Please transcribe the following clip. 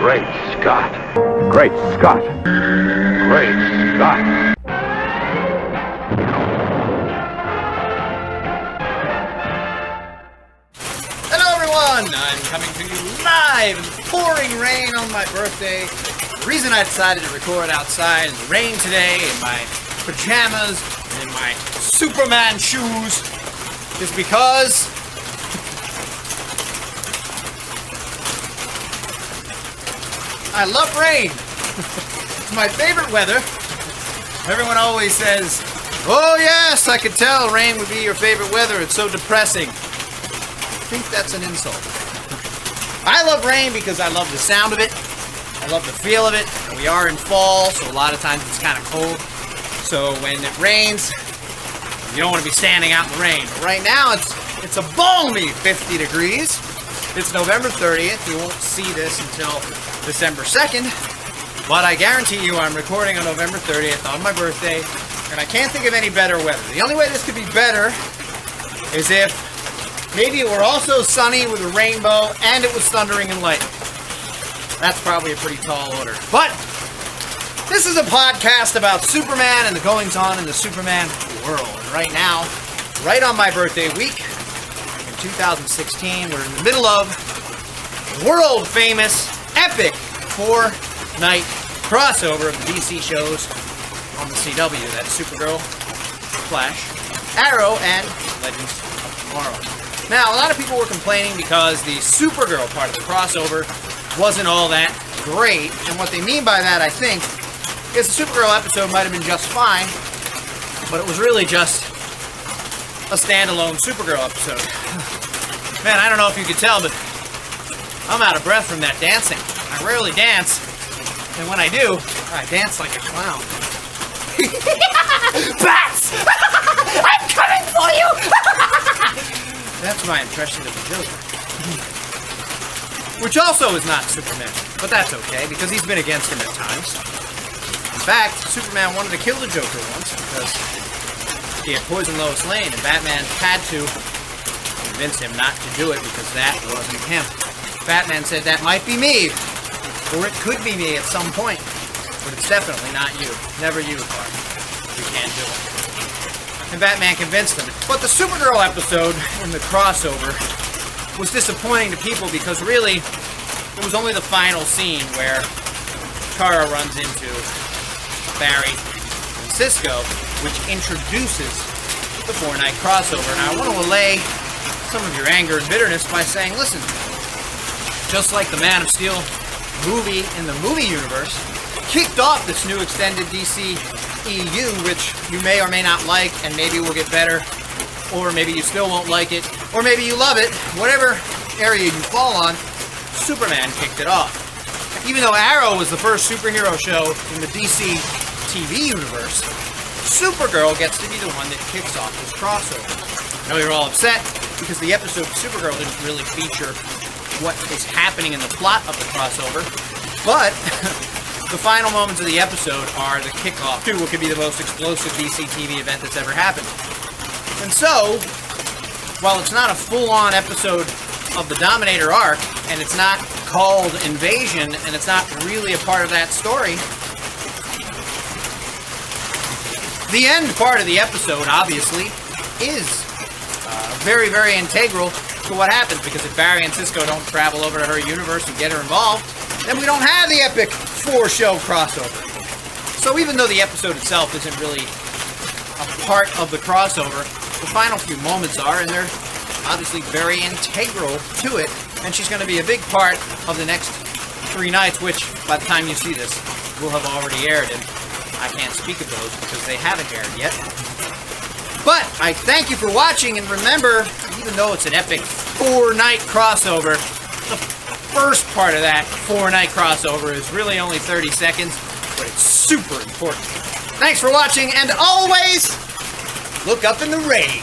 Great Scott. Great Scott. Great Scott. Hello everyone! I'm coming to you live in pouring rain on my birthday. The reason I decided to record outside in the rain today in my pajamas and in my Superman shoes is because I love rain. It's my favorite weather. Everyone always says, "Oh yes, I could tell rain would be your favorite weather. It's so depressing." I think that's an insult. I love rain because I love the sound of it. I love the feel of it. We are in fall, so a lot of times it's kind of cold. So when it rains, you don't want to be standing out in the rain. But right now, it's a balmy 50 degrees. It's November 30th. You won't see this until December 2nd. But I guarantee you I'm recording on November 30th on my birthday, and I can't think of any better weather. The only way this could be better is if maybe it were also sunny with a rainbow and it was thundering and lightning. That's probably a pretty tall order. But this is a podcast about Superman and the goings-on in the Superman world. And right now, right on my birthday week, in 2016, we're in the middle of world-famous, epic 4-night crossover of the DC shows on the CW. That's Supergirl, Flash, Arrow, and Legends of Tomorrow. Now, a lot of people were complaining because the Supergirl part of the crossover wasn't all that great, and what they mean by that, I think, is the Supergirl episode might have been just fine, but it was really just a standalone Supergirl episode. Man, I don't know if you could tell, but I'm out of breath from that dancing. I rarely dance, and when I do, I dance like a clown. Bats! I'm coming for you! That's my impression of the Joker. Which also is not Superman, but that's okay, because he's been against him at times. In fact, Superman wanted to kill the Joker once because he had poisoned Lois Lane, and Batman had to convince him not to do it because that wasn't him. Batman said, "That might be me, or it could be me at some point, but it's definitely not you. Never you, Clark. You can't do it." And Batman convinced him. But the Supergirl episode in the crossover was disappointing to people because really, it was only the final scene where Kara runs into Barry and Cisco, which introduces the 4-night crossover. Now, I want to allay some of your anger and bitterness by saying, listen, just like the Man of Steel movie in the movie universe kicked off this new extended DC EU, which you may or may not like, and maybe will get better, or maybe you still won't like it, or maybe you love it. Whatever area you fall on, Superman kicked it off. Even though Arrow was the first superhero show in the DC TV universe, Supergirl gets to be the one that kicks off this crossover. I know you're all upset because the episode of Supergirl didn't really feature what is happening in the plot of the crossover, but the final moments of the episode are the kickoff to what could be the most explosive DC TV event that's ever happened. And so, while it's not a full-on episode of the Dominator arc, and it's not called Invasion, and it's not really a part of that story, the end part of the episode, obviously, is very, very integral to what happens, because if Barry and Cisco don't travel over to her universe and get her involved, then we don't have the epic 4-show crossover. So even though the episode itself isn't really a part of the crossover, the final few moments are, and they're obviously very integral to it, and she's going to be a big part of the next 3 nights, which, by the time you see this, will have already aired, and I can't speak of those because they haven't aired yet. But I thank you for watching, and remember, even though it's an epic 4-night crossover, the first part of that 4-night crossover is really only 30 seconds, but it's super important. Thanks for watching, and always look up in the rain.